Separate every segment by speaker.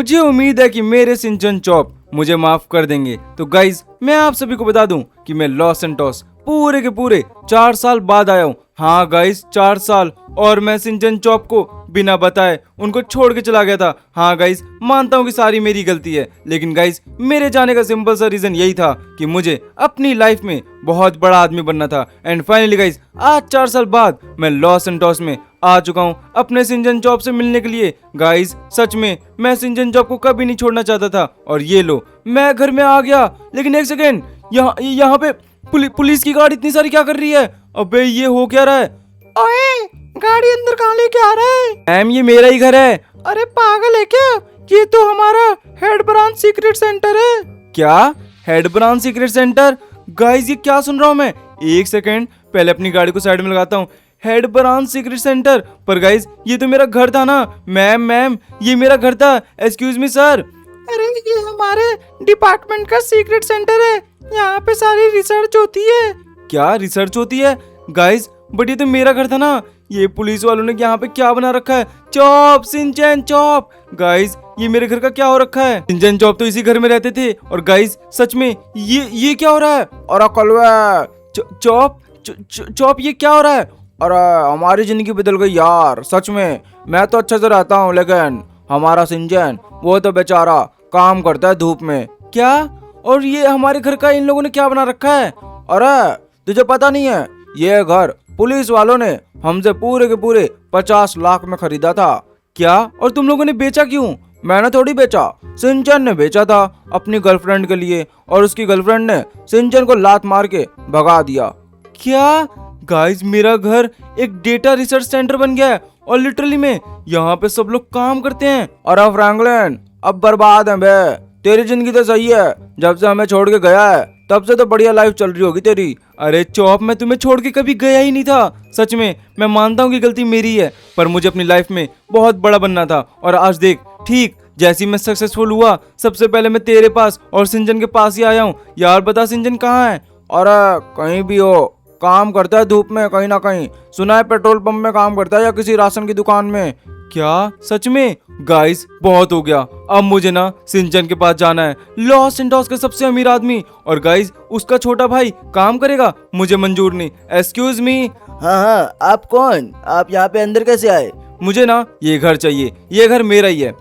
Speaker 1: मुझे उम्मीद है कि मेरे सिंचन चॉप मुझे माफ कर देंगे। तो गाइज मैं आप सभी को बता दूं कि मैं लॉस सैंटोस पूरे के पूरे 4 साल बाद आया हूँ। हाँ गाइस 4 साल, और मैं सिंचन चॉप को बिना बताए उनको छोड़ के चला गया था। हाँ गाइस मानता हूँ कि सारी मेरी गलती है, लेकिन गाइस मेरे जाने का सिंपल सा रीजन यही था कि मुझे अपनी लाइफ में बहुत बड़ा आदमी बनना था। एंड फाइनली गाइस आज 4 साल बाद मैं लॉस सैंटोस में आ चुका हूँ अपने सिंचन चॉप से मिलने के लिए। गाइस सच में मैं सिंचन चॉप को कभी नहीं छोड़ना चाहता था, और ये लो मैं घर में आ गया। लेकिन एक सेकेंड, यहाँ पे पुलिस की गाड़ी इतनी सारी क्या कर रही है? अबे ये हो क्या रहा है?
Speaker 2: ओए, गाड़ी अंदर कहाँ लेके आ रहा है?
Speaker 1: मैम ये मेरा ही घर है।
Speaker 2: अरे पागल है क्या? ये तो हमारा हेड ब्रांच सीक्रेट सेंटर है।
Speaker 1: क्या head branch secret centre? Guys ये क्या सुन रहा हूँ मैं? एक सेकेंड, पहले अपनी गाड़ी को साइड में लगाता हूँ। Head branch secret centre? पर गाइस ये तो मेरा घर था ना। मैम ये मेरा घर था। Excuse me sir.
Speaker 2: अरे ये हमारे डिपार्टमेंट का सीक्रेट सेंटर है, यहाँ पे सारी रिसर्च होती है।
Speaker 1: क्या रिसर्च होती है? गाइस बट ये तो मेरा घर था ना। ये पुलिस वालों ने यहाँ पे क्या बना रखा है? चॉप, सिंचन चॉप। गाइस ये मेरे घर का क्या हो रखा है? सिंचन चॉप तो इसी घर में रहते थे। और गाइस सच में ये क्या हो रहा है?
Speaker 2: और
Speaker 1: चॉप ये क्या हो रहा है?
Speaker 2: अरे हमारी जिंदगी बदल गई यार, सच में। मैं तो अच्छे से रहता हूँ, लेकिन हमारा सिंचन वो तो बेचारा काम करता है धूप में।
Speaker 1: क्या? और ये हमारे घर का इन लोगों ने क्या बना रखा है?
Speaker 2: अरे तुझे पता नहीं है, ये घर पुलिस वालों ने हमसे पूरे के पूरे 50 लाख में खरीदा था।
Speaker 1: क्या? और तुम लोगों ने बेचा क्यों?
Speaker 2: मैंने थोड़ी बेचा, सिंचन ने बेचा था अपनी गर्लफ्रेंड के लिए, और उसकी गर्लफ्रेंड ने सिंचन को लात मार के भगा दिया।
Speaker 1: क्या? गाइस मेरा घर एक डेटा रिसर्च सेंटर बन गया है, और लिटरली में यहाँ पे सब लोग काम करते हैं।
Speaker 2: अरे फ्रैंकलिन अब बर्बाद है बे। तेरी जिंदगी तो सही है, जब से हमें छोड़ के गया है तब से तो बढ़िया लाइफ चल रही होगी तेरी।
Speaker 1: अरे चॉप मैं तुम्हें छोड़ के कभी गया ही नहीं था। सच में मैं मानता हूँ कि गलती मेरी है, पर मुझे अपनी लाइफ में बहुत बड़ा बनना था। और आज देख, ठीक जैसी मैं सक्सेसफुल हुआ, सबसे पहले मैं तेरे पास और सिंचन के पास ही आया हूँ। यार बता सिंचन कहाँ है?
Speaker 2: अरे कहीं भी हो, काम करता है धूप में कहीं ना कहीं। सुना है पेट्रोल पंप में काम करता है या किसी राशन की दुकान में।
Speaker 1: क्या सच में? गाइस बहुत हो गया, अब मुझे ना सिंचन के पास जाना है, लॉस सैंटोस का सबसे अमीर आदमी। और गाइस उसका छोटा भाई काम करेगा, मुझे मंजूर नहीं। Excuse me.
Speaker 2: हाँ, आप कौन? आप यहाँ पे अंदर कैसे आए?
Speaker 1: मुझे ना ये घर चाहिए, ये घर मेरा ही है।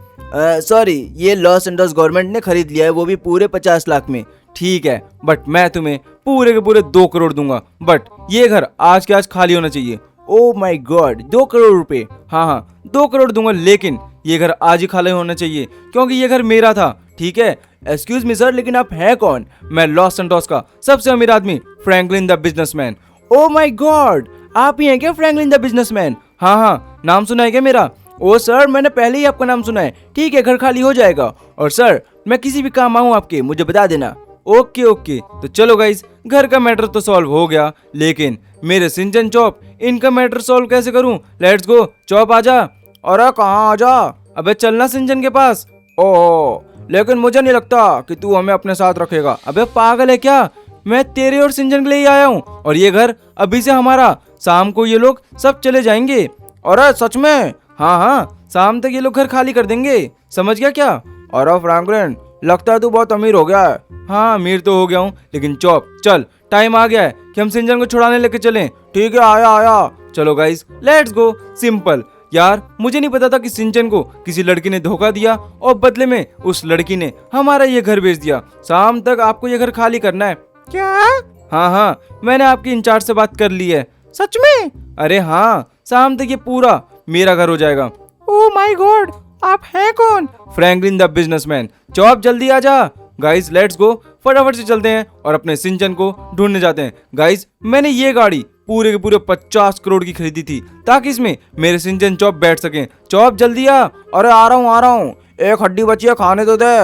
Speaker 2: सॉरी, ये लॉस सैंटोस गवर्नमेंट ने खरीद लिया है, वो भी पूरे 50 लाख में।
Speaker 1: ठीक है, बट मैं तुम्हें पूरे के पूरे 2 करोड़ दूंगा, बट ये घर आज के आज खाली होना चाहिए।
Speaker 2: ओ माय गॉड, 2 करोड़ रुपए?
Speaker 1: हाँ 2 करोड़ दूंगा, लेकिन ये घर आज ही खाली होना चाहिए क्योंकि ये घर मेरा था। ठीक है?
Speaker 2: एक्सक्यूज मी सर, लेकिन आप हैं कौन?
Speaker 1: मैं लॉस सैंटोस का सबसे अमीर आदमी, Franklin the businessman.
Speaker 2: O my God, आप ही हैं क्या फ्रैंकलिन द बिजनेसमैन?
Speaker 1: हाँ नाम सुना है क्या मेरा?
Speaker 2: ओ सर, मैंने पहले ही आपका नाम सुना है। ठीक है, घर खाली हो जाएगा। और सर मैं किसी भी काम आऊँ आपके, मुझे बता देना।
Speaker 1: ओके तो चलो गाइस, घर का मैटर तो सॉल्व हो गया, लेकिन मेरे सिंचन चॉप इनका मैटर सॉल्व कैसे करूं? लेट्स गो चॉप आजा।
Speaker 2: अरे कहाँ आजा?
Speaker 1: अबे चलना सिंचन के पास।
Speaker 2: ओह, लेकिन मुझे नहीं लगता कि तू हमें अपने साथ रखेगा।
Speaker 1: अबे पागल है क्या? मैं तेरे और सिंचन के लिए ही आया हूँ, और ये घर अभी से हमारा। शाम को ये लोग सब चले जाएंगे।
Speaker 2: अरे सच में?
Speaker 1: हाँ शाम तक ये लोग घर खाली कर देंगे, समझ गया क्या?
Speaker 2: अरे फ्रैंकलिन लगता है तू बहुत अमीर हो गया है।
Speaker 1: हाँ अमीर तो हो गया हूँ, लेकिन चॉप चल, टाइम आ गया है कि हम सिंचन को छुड़ाने लेके चलें।
Speaker 2: ठीक है, आया।
Speaker 1: चलो गाइस लेट्स गो। सिंपल यार, मुझे नहीं पता था कि सिंचन को किसी लड़की ने धोखा दिया, और बदले में उस लड़की ने हमारा ये घर बेच दिया। शाम तक आपको ये घर खाली करना है।
Speaker 2: क्या?
Speaker 1: हाँ मैंने आपकी इंचार्ज से बात कर ली है।
Speaker 2: सच में?
Speaker 1: अरे हाँ, शाम तक ये पूरा मेरा घर हो जाएगा।
Speaker 2: ओ माय गॉड, आप हैं कौन?
Speaker 1: Franklin the businessman. चॉप जल्दी आ जा। गाइस लेट्स गो, फटाफट से चलते हैं और अपने सिंचन को ढूंढने जाते हैं। गाइस मैंने ये गाड़ी पूरे के पूरे 50 करोड़ की खरीदी थी, ताकि इसमें मेरे सिंचन चॉप बैठ सकें। चॉप जल्दी आ।
Speaker 2: अरे आ रहा हूँ। एक हड्डी बची है, खाने तो दे।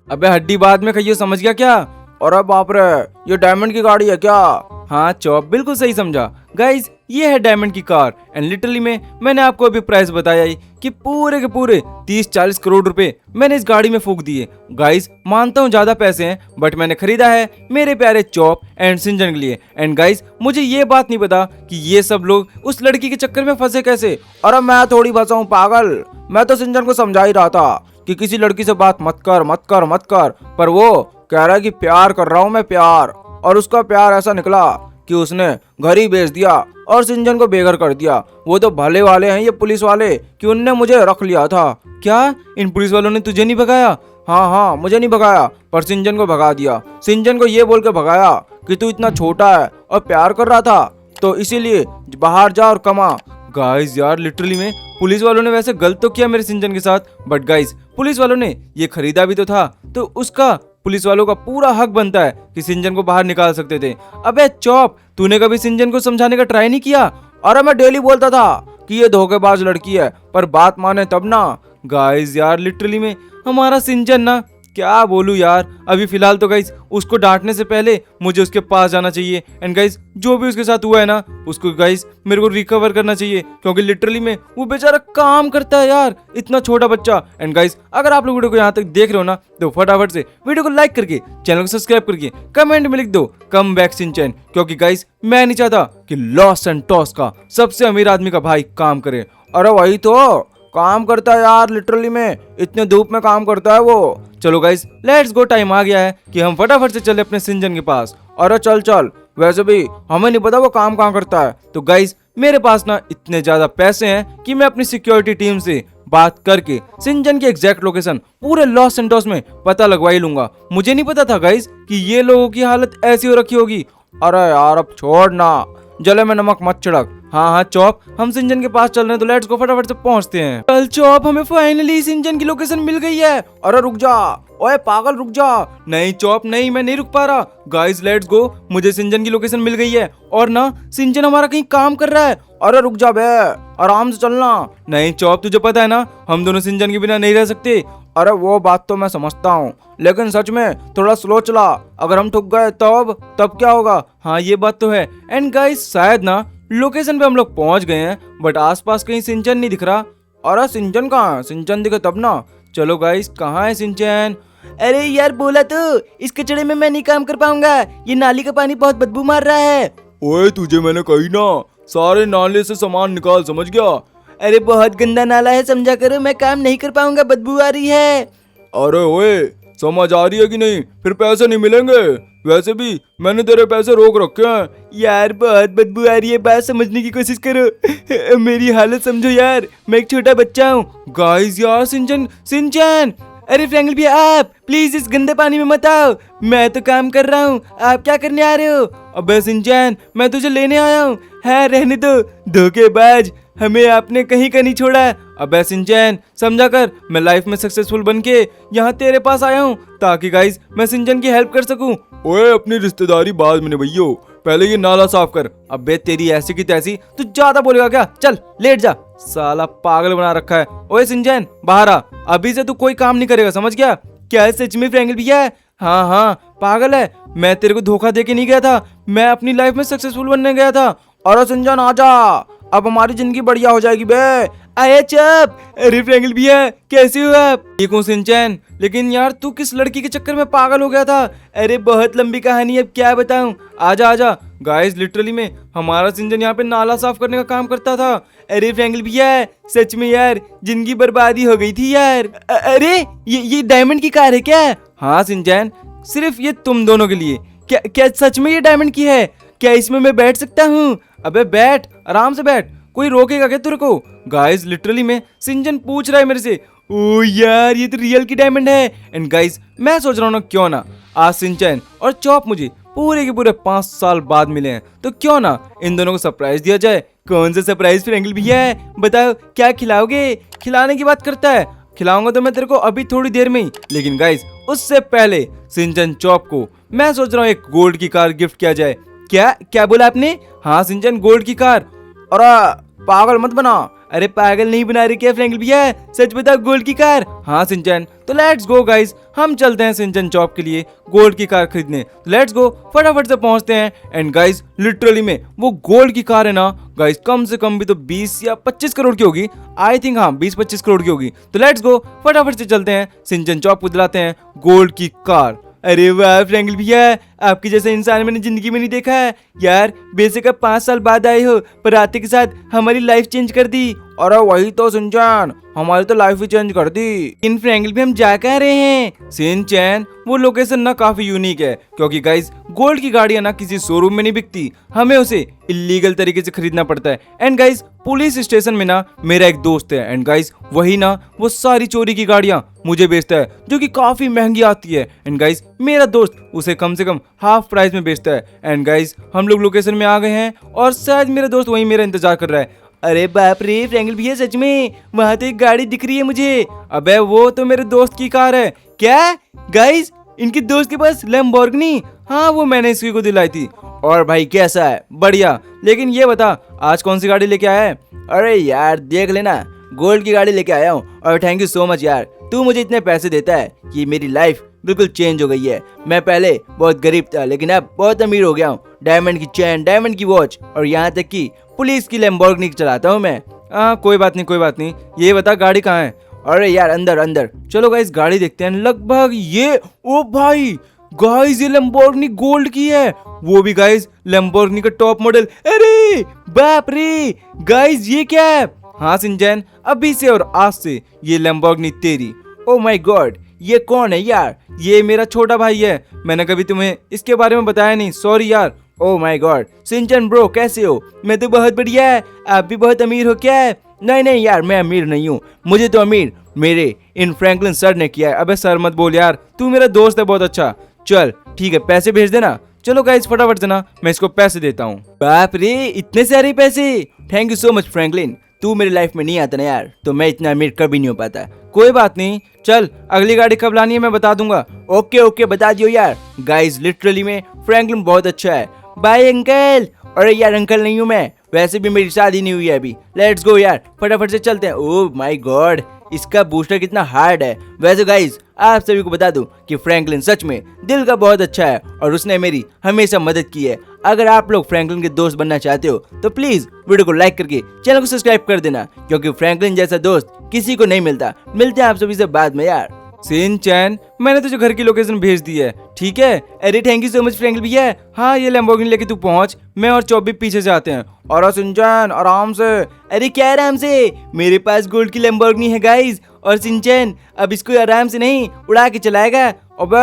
Speaker 1: अबे हड्डी बाद में खाइए, समझ गया क्या?
Speaker 2: अरे बाप रे, ये डायमंड की गाड़ी है क्या?
Speaker 1: हाँ चॉप बिल्कुल सही समझा। गाइस ये है डायमंड की कार, एंड लिटरली में मैंने आपको अभी प्राइस बताया ही कि पूरे के पूरे 30-40 करोड़ रुपए मैंने इस गाड़ी में फूंक दिए। गाइस मानता हूँ ज्यादा पैसे हैं, बट मैंने खरीदा है मेरे प्यारे चॉप एंड सिंचन के लिए। एंड गाइस मुझे ये बात नहीं पता कि ये सब लोग उस लड़की के चक्कर में फंसे कैसे।
Speaker 2: अरे मैं थोड़ी फंसा हूँ पागल, मैं तो सिंचन को समझा ही रहा था। कि किसी लड़की से बात मत कर मत कर मत कर, पर वो कह रहा है कि प्यार कर रहा हूँ मैं प्यार। और उसका प्यार ऐसा निकला कि उसने घर ही बेच दिया और सिंजन को बेघर कर दिया। वो तो भले वाले हैं ये पुलिस वाले कि उनने मुझे रख लिया था।
Speaker 1: क्या इन पुलिस वालों ने तुझे नहीं भगाया?
Speaker 2: हाँ हाँ, मुझे नहीं भगाया पर सिंजन को भगा दिया। सिंजन को ये बोल के भगाया कि तू इतना छोटा है और प्यार कर रहा था तो इसीलिए बाहर जा और कमा।
Speaker 1: गाइस यार लिटरली में पुलिस वालों ने वैसे गलत तो किया मेरे सिंचन के साथ, बट गाइस पुलिस वालों ने ये खरीदा भी तो था, तो उसका पुलिस वालों का पूरा हक बनता है कि सिंजन को बाहर निकाल सकते थे। अबे चौप, तूने कभी सिंजन को समझाने का ट्राई नहीं किया?
Speaker 2: अरे मैं डेली बोलता था कि ये धोखेबाज लड़की है, पर बात माने तब ना।
Speaker 1: गाइस यार लिटरली में हमारा सिंचन ना, क्या बोलूं यार, अभी फिलहाल तो गाइस उसको डांटने से पहले मुझे उसके पास जाना चाहिए। एंड गाइस जो भी उसके साथ हुआ है ना, उसको गाइस मेरे को रिकवर करना चाहिए, क्योंकि लिटरली में वो बेचारा काम करता है यार, इतना छोटा बच्चा। एंड गाइस अगर आप लोग वीडियो को यहाँ तक देख रहे हो ना, तो फटाफट से वीडियो को लाइक करके चैनल को सब्सक्राइब करके कमेंट में लिख दो कम बैक सिंचन, क्योंकि गाइस मैं नहीं चाहता कि लॉस एंड टॉस का सबसे अमीर आदमी का भाई काम करे।
Speaker 2: अरे वही तो काम करता है यार, लिटरली में इतने धूप में काम करता है वो।
Speaker 1: चलो गाइस लेट्स गो, टाइम आ गया है कि हम फटाफट से चले अपने सिंजन के पास।
Speaker 2: अरे चल चल, वैसे भी हमें नहीं पता वो काम कहाँ करता है।
Speaker 1: तो गाइस मेरे पास ना इतने ज्यादा पैसे हैं कि मैं अपनी सिक्योरिटी टीम से बात करके सिंजन की एग्जैक्ट लोकेशन पूरे लॉस एंटोस में पता लगवा ही लूंगा। मुझे नहीं पता था गाइस कि ये लोगों की हालत ऐसी हो रखी होगी।
Speaker 2: अरे यार अब छोड़ ना, जले में नमक मत छिड़क।
Speaker 1: हाँ हाँ चौप, हम सिंजन के पास चल रहे हैं, तो लेट्स गो फटाफट से पहुंचते हैं। चल चौप, हमें फाइनली सिंजन की लोकेशन मिल गई है।
Speaker 2: अरे रुक जा, ओए पागल रुक जा।
Speaker 1: नहीं चौप नहीं, मैं नहीं रुक पा रहा। गाइस लेट्स गो, मुझे सिंजन की लोकेशन मिल गई है और ना सिंजन हमारा कहीं काम कर रहा है।
Speaker 2: अरे रुक जा बे, आराम से चलना।
Speaker 1: नहीं चौप, तुझे पता है ना हम दोनों सिंजन के बिना नहीं रह सकते।
Speaker 2: अरे वो बात तो मैं समझता हूँ, लेकिन सच में थोड़ा स्लो चला, अगर हम ठुक गए तब क्या होगा।
Speaker 1: हाँ ये बात तो है। एंड गाइस शायद ना लोकेशन पे हम लोग पहुंच गए हैं, बट आसपास कहीं सिंचन नहीं दिख रहा।
Speaker 2: अरे सिंचन कहाँ है? सिंचन दिखे तब ना।
Speaker 1: चलो गाइस कहाँ है सिंचन?
Speaker 3: अरे यार बोला तो, इस कचड़े में मैं नहीं काम कर पाऊंगा, ये नाली का पानी बहुत बदबू मार रहा है।
Speaker 2: ओए तुझे मैंने कही ना, सारे नाले से सामान निकाल, समझ गया?
Speaker 3: अरे बहुत गंदा नाला है, समझा करो, मैं काम नहीं कर पाऊंगा, बदबू आ रही है।
Speaker 2: अरे ओए समझ आ रही है कि नहीं? फिर पैसे नहीं मिलेंगे। वैसे भी मैंने तेरे पैसे रोक रखे हैं।
Speaker 3: यार बहुत बदबू आ रही है, बात समझने की कोशिश करो, मेरी हालत समझो यार, मैं एक छोटा बच्चा हूँ।
Speaker 1: गाइस यार सिंचन सिंचन,
Speaker 3: अरे फ्रैंकल भैया आप प्लीज इस गंदे पानी में मत आओ, मैं तो काम कर रहा हूँ, आप क्या करने आ रहे हो?
Speaker 1: अबे सिंचन मैं तुझे लेने आया हूँ।
Speaker 3: है रहने दो, धोखेबाज, हमें आपने कहीं का नहीं छोड़ा।
Speaker 1: अबे सिंचन समझा कर, मैं लाइफ में सक्सेसफुल बन के यहाँ तेरे पास आया हूँ ताकि गाइस मैं सिंचन की हेल्प कर सकूँ।
Speaker 2: ओए अपनी रिश्तेदारी बाद में भैया, पहले ये नाला साफ कर।
Speaker 1: अबे तेरी ऐसी की तैसी, तू ज्यादा बोलेगा क्या? चल लेट जा, साला पागल बना रखा है। ओए सिंचन बाहर आ, अभी से तू कोई काम नहीं करेगा, समझ गया?
Speaker 3: क्या सच में फ्रैंकल भैया?
Speaker 1: हाँ हाँ पागल है, मैं तेरे को धोखा दे के नहीं गया था, मैं अपनी लाइफ में सक्सेसफुल बनने गया था।
Speaker 2: अरे सिंचन आजा, अब हमारी जिंदगी बढ़िया हो जाएगी बे।
Speaker 3: आया चुप। अरे फ्रैंकल भैया कैसे हो आप?
Speaker 1: ठीक हूँ सिंचन, लेकिन यार तू किस लड़की के चक्कर में पागल हो गया था?
Speaker 3: अरे बहुत लंबी कहानी, अब क्या बताऊं।
Speaker 1: आजा आजा। गाइस लिटरली में हमारा सिंचन यहाँ पे नाला साफ करने का काम करता था।
Speaker 3: अरे फ्रैंकल भैया सच में यार जिंदगी बर्बादी हो गई थी यार। अरे ये डायमंड की कार है क्या?
Speaker 1: हाँ सिंचन, सिर्फ ये तुम दोनों के लिए।
Speaker 3: क्या सच में ये डायमंड की है? क्या इसमें मैं बैठ सकता हूँ?
Speaker 1: अबे बैठ, आराम से बैठ, कोई रोकेगा क्या तेरे को? गाइस लिटरली में सिंचन पूछ रहा है मेरे से।
Speaker 3: ओ यार ये तो रियल की डायमंड है।
Speaker 1: एंड गाइस मैं सोच रहा हूँ ना, क्यों ना आज सिंचन और चॉप मुझे पूरे के पूरे 5 साल बाद मिले हैं, तो क्यों ना इन दोनों को सरप्राइज दिया जाए।
Speaker 3: कौन सा सरप्राइज फ्रैंकल भैया है, बताओ क्या खिलाओगे?
Speaker 1: खिलाने की बात करता है, खिलाऊंगा तो मैं तेरे को अभी थोड़ी देर में ही, लेकिन गाइस उससे पहले सिंचन चॉप को मैं सोच रहा हूँ एक गोल्ड की कार गिफ्ट किया जाए।
Speaker 3: क्या बोला आपने?
Speaker 1: हाँ सिंचन गोल्ड की कार।
Speaker 2: अरे पागल मत बना।
Speaker 3: अरे पागल नहीं बना रही क्या फ्रैंकल भैया, सच बताओ गोल्ड की कार?
Speaker 1: हाँ सिंचन, तो लेट्स गो गाइस, हम चलते हैं सिंचन चॉप के लिए गोल्ड की कार खरीदने। तो लेट्स गो फटाफट से पहुंचते हैं। एंड गाइस लिटरली में वो गोल्ड की कार है ना गाइस, कम से कम भी तो 20 या 25 करोड़ की होगी, आई थिंक। हाँ 20-25 करोड़ की होगी। तो लेट्स गो फटाफट से चलते हैं, सिंचन चॉप को दिलाते हैं गोल्ड की कार।
Speaker 3: अरे वाह फ्रैंकल भैया, आपके जैसा इंसान मैंने जिंदगी में नहीं देखा है यार। बेशक आप 5 साल बाद आए हो, पर आते के साथ हमारी लाइफ चेंज कर दी।
Speaker 2: अरे वही तो सिंचन, हमारी तो लाइफ ही चेंज कर दी।
Speaker 3: इन फ्रैंकलिन पे हम जा कहाँ रहे हैं?
Speaker 1: सिंचन वो लोकेशन ना काफी यूनिक है, क्योंकि गाइस गोल्ड की गाड़ियां ना किसी शोरूम में नहीं बिकती, हमें उसे इलीगल तरीके से खरीदना पड़ता है। एंड गाइस पुलिस स्टेशन में ना मेरा एक दोस्त है, एंड गाइस वही ना वो सारी चोरी की गाड़ियां मुझे बेचता है, जो कि काफी महंगी आती है। एंड गाइस मेरा दोस्त उसे कम से कम हाफ प्राइस में बेचता है। एंड गाइस हम लोग लोकेशन में आ गए हैं और शायद मेरा दोस्त वहीं मेरा इंतजार कर रहा है।
Speaker 3: अरे बाप रे फ्रैंकलिन भैया, सच में वहां तो एक गाड़ी दिख रही है मुझे।
Speaker 1: अबे वो तो मेरे दोस्त की कार है।
Speaker 3: क्या गाइस, इनके दोस्त के पास लैम्बोर्गिनी?
Speaker 1: हाँ वो मैंने इसी को दिलाई थी।
Speaker 2: और भाई कैसा है?
Speaker 1: बढ़िया, लेकिन ये बता आज कौन सी गाड़ी लेके आया है?
Speaker 2: अरे यार देख लेना, गोल्ड की गाड़ी लेके आया हूँ। और थैंक यू सो मच यार, तू मुझे इतने पैसे देता है कि मेरी लाइफ बिल्कुल चेंज हो गई है। मैं पहले बहुत गरीब था, लेकिन अब बहुत अमीर हो गया हूँ। डायमंड की चेन, डायमंड की वॉच, और यहाँ तक कि पुलिस की लैम्बोर्गिनी चलाता हूँ मैं।
Speaker 1: हाँ कोई बात नहीं कोई बात नहीं, ये बता गाड़ी कहाँ है?
Speaker 2: अरे यार अंदर अंदर।
Speaker 1: चलो गाइस गाड़ी देखते हैं। लगभग ये, ओ भाई गाइस ये लैम्बोर्गिनी गोल्ड की है, वो भी गाइस लैम्बोर्गिनी का टॉप मॉडल।
Speaker 3: अरे बाप रे गाइस, ये क्या है?
Speaker 1: हाँ सिंचन, अभी से और आज से ये लैम्बोर्गिनी तेरी।
Speaker 2: ओ माय गॉड, ये कौन है यार?
Speaker 1: ये मेरा छोटा भाई है, मैंने कभी तुम्हें इसके बारे में बताया नहीं, सॉरी यार।
Speaker 2: Oh my God, Shinchan bro कैसे हो?
Speaker 3: मैं तो बहुत बढ़िया है, आप भी बहुत अमीर हो क्या?
Speaker 2: नहीं नहीं यार, मैं अमीर नहीं हूँ, मुझे तो अमीर मेरे इन फ्रैंकलिन सर ने किया है।
Speaker 1: अबे सर मत बोल यार, तू मेरा दोस्त है बहुत अच्छा। चल ठीक है, पैसे भेज देना। चलो गाइस फटाफट से ना मैं इसको पैसे देता हूँ।
Speaker 3: बाप रे इतने सारे पैसे!
Speaker 2: Thank you so much Franklin, तू मेरी लाइफ में नहीं आता ना यार, तो मैं इतना अमीर कभी नहीं हो पाता।
Speaker 1: कोई बात नहीं, चल अगली गाड़ी कब लानी है मैं बता दूंगा।
Speaker 2: ओके ओके बता दियो यार। गाइस लिटरली में फ्रैंकलिन बहुत अच्छा है।
Speaker 3: Bye uncle.
Speaker 2: अरे यार अंकल नहीं हूँ मैं, वैसे भी मेरी शादी नहीं हुई है अभी। लेट्स गो यार, फटाफट से चलते हैं। ओह माय गॉड, इसका बूस्टर कितना हार्ड है। वैसे गाइस आप सभी को बता दूं कि फ्रैंकलिन सच में दिल का बहुत अच्छा है और उसने मेरी हमेशा मदद की है। अगर आप लोग फ्रैंकलिन के दोस्त बनना चाहते हो तो प्लीज वीडियो को लाइक करके चैनल को सब्सक्राइब कर देना, क्योंकि फ्रैंकलिन जैसा दोस्त किसी को नहीं मिलता। मिलते हैं आप सभी से बाद में यार।
Speaker 1: सिंचन मैंने तुझे घर की लोकेशन भेज दी है, ठीक है?
Speaker 3: अरे thank you so much Franklin भैया।
Speaker 1: हाँ ये लैम्बोर्गिनी लेके तू पहुंच, मैं और चौबी पीछे से आते हैं।
Speaker 2: और सिंचन आराम से।
Speaker 3: अरे क्या आराम से, मेरे पास गोल्ड की लैम्बोर्गिनी है गाइस। और सिंचन अब इसको आराम से नहीं उड़ा के चलाएगा।
Speaker 2: अबे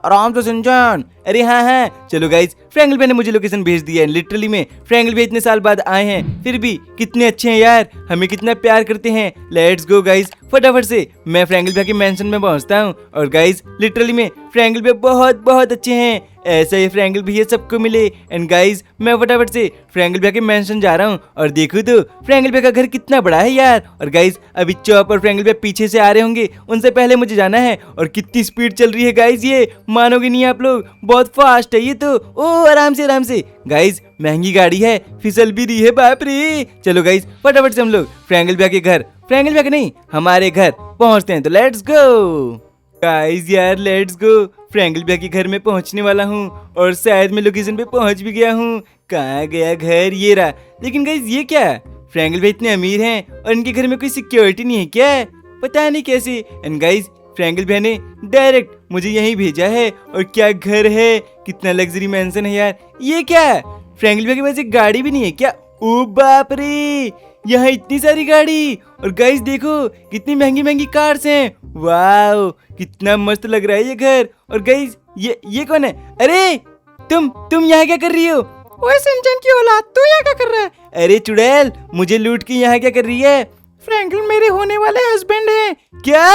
Speaker 2: आराम से सिंचन।
Speaker 3: अरे हाँ हाँ चलो गाइस, फ्रैंकलिन भैया ने मुझे लोकेशन भेज दी है। लिटरली में फ्रैंकलिन भैया इतने साल बाद आए हैं, फिर भी कितने अच्छे हैं यार, हमें कितना प्यार करते हैं। लेट्स गो गाइस, फटाफट से मैं फ्रैंकलिन भैया के मेंशन में पहुंचता हूँ। और गाइस लिटरली में फ्रैंकलिन भैया बहुत बहुत अच्छे हैं, ऐसा ही फ्रैंकलिन भैया सबको मिले। एंड गाइस मैं फटाफट से फ्रैंकलिन भैया के मेंशन जा रहा हूँ और देखो तो फ्रैंकलिन भैया का घर कितना बड़ा है यार। और गाइस अभी चौप और फ्रैंकलिन भैया पीछे से आ रहे होंगे, उनसे पहले मुझे जाना है। और कितनी स्पीड चल रही है गाइस, ये मानोगे नहीं आप लोग, बहुत फास्ट है ये तो। ओ आराम से गाइस, महंगी गाड़ी है, फिसल भी रही है, बाप रे। चलो गाइस फटाफट से हम लोग फ्रैंकलिन भैया के घर, फ्रैंकलिन भैया के नहीं हमारे घर पहुंचते हैं। तो लेट्स गो गाइस यार, लेट्स गो। फ्रैंकलिन भैया के घर में पहुंचने वाला हूँ और शायद मैं लोकेशन पे पहुंच भी गया हूँ। कहाँ गया घर, ये रहा। लेकिन गाइस ये क्या है, फ्रैंकलिन भैया इतने अमीर हैं और इनके घर में कोई सिक्योरिटी नहीं है क्या? पता नहीं कैसे। एंड गाइस फ्रैंकलिन भैया ने डायरेक्ट मुझे यहीं भेजा है। और क्या घर है, कितना लग्जरी मैंशन है यार। ये क्या है, फ्रैंकलिन भैया के पास एक गाड़ी भी नहीं है क्या? ओ बाप रे, यहाँ इतनी सारी गाड़ी। और गाइस देखो कितनी महंगी महंगी कार्स हैं। वाओ कितना मस्त लग रहा है ये घर। और गाइस ये कौन है? अरे तुम यहाँ क्या कर रही हो?
Speaker 2: ओए सिंचन की औलाद, तू यहाँ क्या कर रहा है?
Speaker 3: अरे चुड़ैल, मुझे लूट के यहाँ क्या कर रही है?
Speaker 2: फ्रैंकलिन मेरे होने वाले हस्बैंड हैं।
Speaker 3: क्या?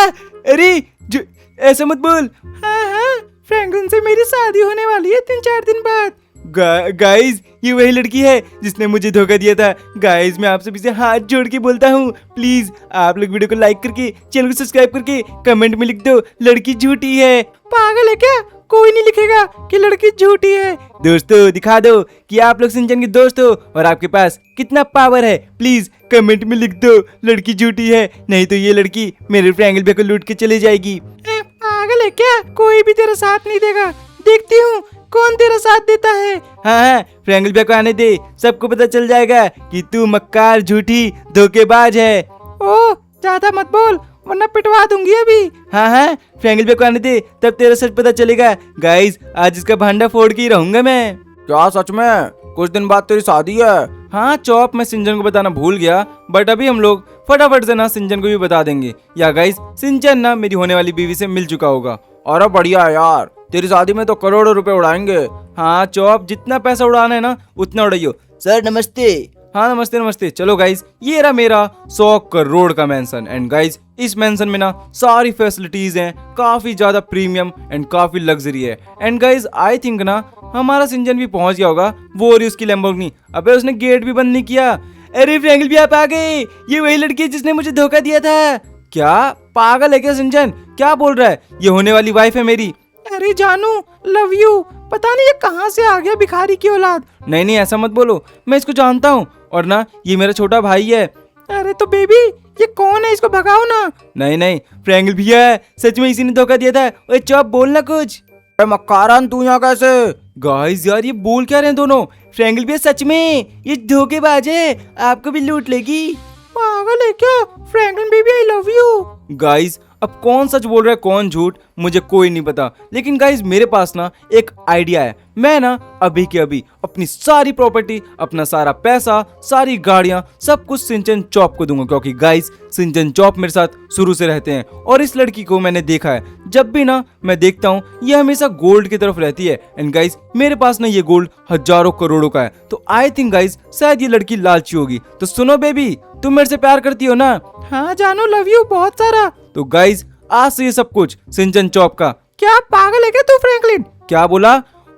Speaker 3: अरे जो ऐसा मत बोल।
Speaker 2: हाँ फ्रैंकलिन से मेरी शादी होने वाली है 3-4 दिन बाद।
Speaker 3: गाइस ये वही लड़की है जिसने मुझे धोखा दिया था। गाइस मैं आप सभी से हाथ जोड़ के बोलता हूँ, प्लीज आप लोग वीडियो को लाइक करके चैनल को सब्सक्राइब करके कमेंट में लिख दो लड़की झूठी है।
Speaker 2: पागल है क्या? कोई नहीं लिखेगा कि लड़की झूठी है।
Speaker 3: दोस्तों दिखा दो कि आप लोग सिंचन के दोस्त हो और आपके पास कितना पावर है। प्लीज कमेंट में लिख दो लड़की झूठी है, नहीं तो ये लड़की मेरे फ्रैंकलिन भैया को लूट के चली जाएगी।
Speaker 2: पागल है क्या? कोई भी तेरा साथ नहीं देगा, देखती हूँ कौन तेरा साथ देता है।
Speaker 3: हाँ फ्रैंकलिन भैया को आने दे, सबको पता चल जाएगा कि तू मक्कार झूठी धोखेबाज है।
Speaker 2: ओ ज्यादा मत बोल वरना पिटवा दूंगी अभी।
Speaker 3: हाँ फ्रैंकलिन भैया को आने दे, तब तेरा सच पता चलेगा। गाइस आज इसका भांडा फोड़ के ही रहूंगा मैं।
Speaker 2: क्या सच में? कुछ दिन बाद तेरी शादी है।
Speaker 1: हाँ चौप, मैं सिंचन को बताना भूल गया, बट अभी हम लोग फटाफट से ना सिंचन को भी बता देंगे। या गाइस सिंचन ना मेरी होने वाली बीवी से मिल चुका होगा।
Speaker 2: अरे बढ़िया है यार, तेरी शादी में तो करोड़ों रुपए उड़ाएंगे।
Speaker 1: हाँ चौप, जितना पैसा उड़ाना है ना उतना उड़ाइयो।
Speaker 3: सर नमस्ते।
Speaker 1: हाँ नमस्ते नमस्ते। चलो गाइस ये रहा मेरा 100 करोड़ का मेंशन। एंड गाइस इस मेंशन में ना सारी फैसिलिटीज हैं, काफी ज्यादा प्रीमियम एंड काफी लग्जरी है। एंड गाइस आई थिंक ना हमारा सिंचन भी पहुंच गया होगा, वो और उसकी लैम्बोर्गिनी। अबे उसने गेट भी बंद नहीं किया।
Speaker 3: अरे फ्रैंकल भी आप आ गए, ये वही लड़की है जिसने मुझे धोखा दिया था।
Speaker 1: क्या पागल है क्या सिंचन, क्या बोल रहा है? ये होने वाली वाइफ है मेरी।
Speaker 2: अरे जानू लव यू, पता नहीं ये कहाँ से आ गया भिखारी की औलाद।
Speaker 1: नहीं नहीं ऐसा मत बोलो, मैं इसको जानता हूँ और ना ये मेरा छोटा भाई है।
Speaker 2: अरे तो बेबी ये कौन है, इसको भगाओ ना।
Speaker 1: नहीं नहीं
Speaker 3: फ्रैंकल भैया है, सच में इसी ने धोखा दिया था। ओए चुप, बोलना कुछ।
Speaker 2: अरे मक्कारान तू यहाँ कैसे?
Speaker 1: गाइस यार ये बोल क्या रहे हैं दोनों?
Speaker 3: फ्रैंकल भैया सच में ये धोखेबाज है, आपको भी लूट लेगी।
Speaker 2: पागल है क्या? Franklin baby I love you.
Speaker 1: Guys अब कौन सच बोल रहा है कौन झूठ मुझे कोई नहीं पता, लेकिन गाइस मेरे पास ना एक आइडिया है। मैं ना अभी के अभी अपनी सारी प्रॉपर्टी, अपना सारा पैसा, सारी गाड़ियां, सब कुछ सिंचन चॉप को दूंगा, क्योंकि गाइस सिंचन चॉप मेरे साथ शुरू से रहते हैं और इस लड़की को मैंने देखा है। जब भी ना मैं देखता हूँ ये हमेशा गोल्ड की तरफ रहती है। एंड गाइस मेरे पास ना ये गोल्ड हजारों करोड़ों का है, तो आई थिंक गाइस शायद ये लड़की लालची होगी। तो सुनो बेबी, तुम मेरे से प्यार करती हो ना?
Speaker 2: हाँ जानू लव यू बहुत सारा।
Speaker 1: तो गाइस आज से ये सब कुछ सिंचन चॉप का।
Speaker 2: क्या पागल है क्या तू फ्रैंकलिन?
Speaker 1: क्या बोला?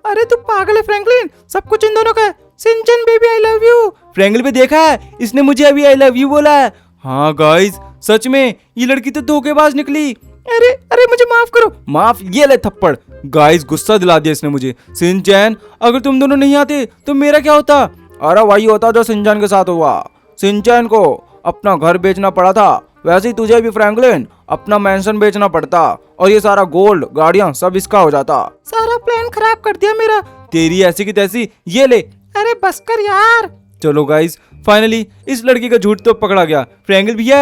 Speaker 2: अरे तू पागल है फ्रैंकलिन, सब कुछ इन दोनों का है। Shinchan baby I love you.
Speaker 3: फ्रैंकल पे देखा है, इसने मुझे अभी आई लव यू बोला है।
Speaker 1: हाँ गाइस सच में ये लड़की तो धोखेबाज निकली।
Speaker 2: अरे अरे मुझे माफ करो।
Speaker 1: माफ, ये ले थप्पड़। गाइस गुस्सा दिला दिया इसने मुझे। सिंचन अगर तुम दोनों नहीं आते तो मेरा क्या होता?
Speaker 2: अरे वही होता जो सिंचन के साथ हुआ। सिंचन को अपना घर बेचना पड़ा था, वैसे ही तुझे भी फ्रैंकलिन अपना मेंशन बेचना पड़ता और ये सारा गोल्ड गाड़ियां सब इसका हो जाता। सारा प्लान खराब कर दिया मेरा।
Speaker 1: तेरी ऐसी की तैसी, ये ले।
Speaker 2: अरे बस कर यार।
Speaker 1: चलो गाइस फाइनली इस लड़की का झूठ तो पकड़ा गया।
Speaker 3: फ्रैंकल भैया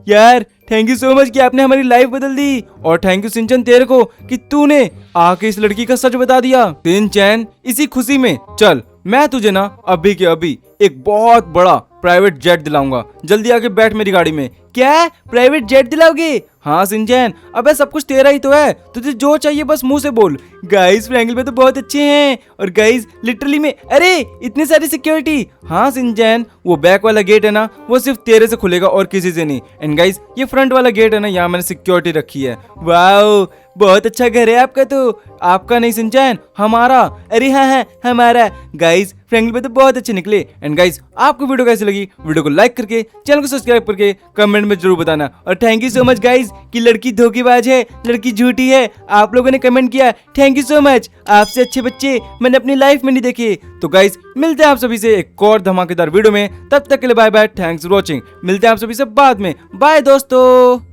Speaker 3: यार थैंक यू सो मच कि आपने हमारी लाइफ बदल दी।
Speaker 1: और थैंक यू सिंचन तेरे को कि तूने आके इस लड़की का सच बता दिया। सिंचन इसी खुशी में चल मैं तुझे ना अभी के अभी एक बहुत बड़ा प्राइवेट जेट दिलाऊंगा, जल्दी आके बैठ मेरी गाड़ी में।
Speaker 3: क्या प्राइवेट जेट दिलाओगे?
Speaker 1: हाँ सिंचन, अबे सब कुछ तेरा ही तो है, तुझे जो चाहिए बस मुंह से बोल।
Speaker 3: गाइस फ्रैंकल पे तो बहुत अच्छे हैं और गाइस लिटरली में अरे इतने सारी सिक्योरिटी।
Speaker 1: हाँ सिंचन वो बैक वाला गेट है ना वो सिर्फ तेरे से खुलेगा और किसी से नहीं। एंड गाइस ये फ्रंट वाला गेट है ना, यहाँ मैंने सिक्योरिटी रखी है।
Speaker 3: वाओ बहुत अच्छा घर है आपका। तो
Speaker 1: आपका नहीं सिंचन, हमारा।
Speaker 3: अरे हाँ हाँ हमारा। गाइस फ्रैंकल पे तो बहुत अच्छे निकले।
Speaker 1: एंड गाइस आपको वीडियो कैसी लगी, वीडियो को लाइक करके चैनल को सब्सक्राइब करके कमेंट में जरूर बताना।
Speaker 3: और thank you so much guys कि लड़की धोखेबाज है, लड़की झूठी है। आप लोगों ने कमेंट किया, थैंक यू सो मच। आपसे अच्छे बच्चे मैंने अपनी लाइफ में नहीं देखे।
Speaker 1: तो गाइस मिलते हैं आप सभी से एक और धमाकेदार वीडियो में, तब तक के लिए bye bye, thanks for watching. मिलते हैं आप सभी से बाद में, बाय दोस्तों।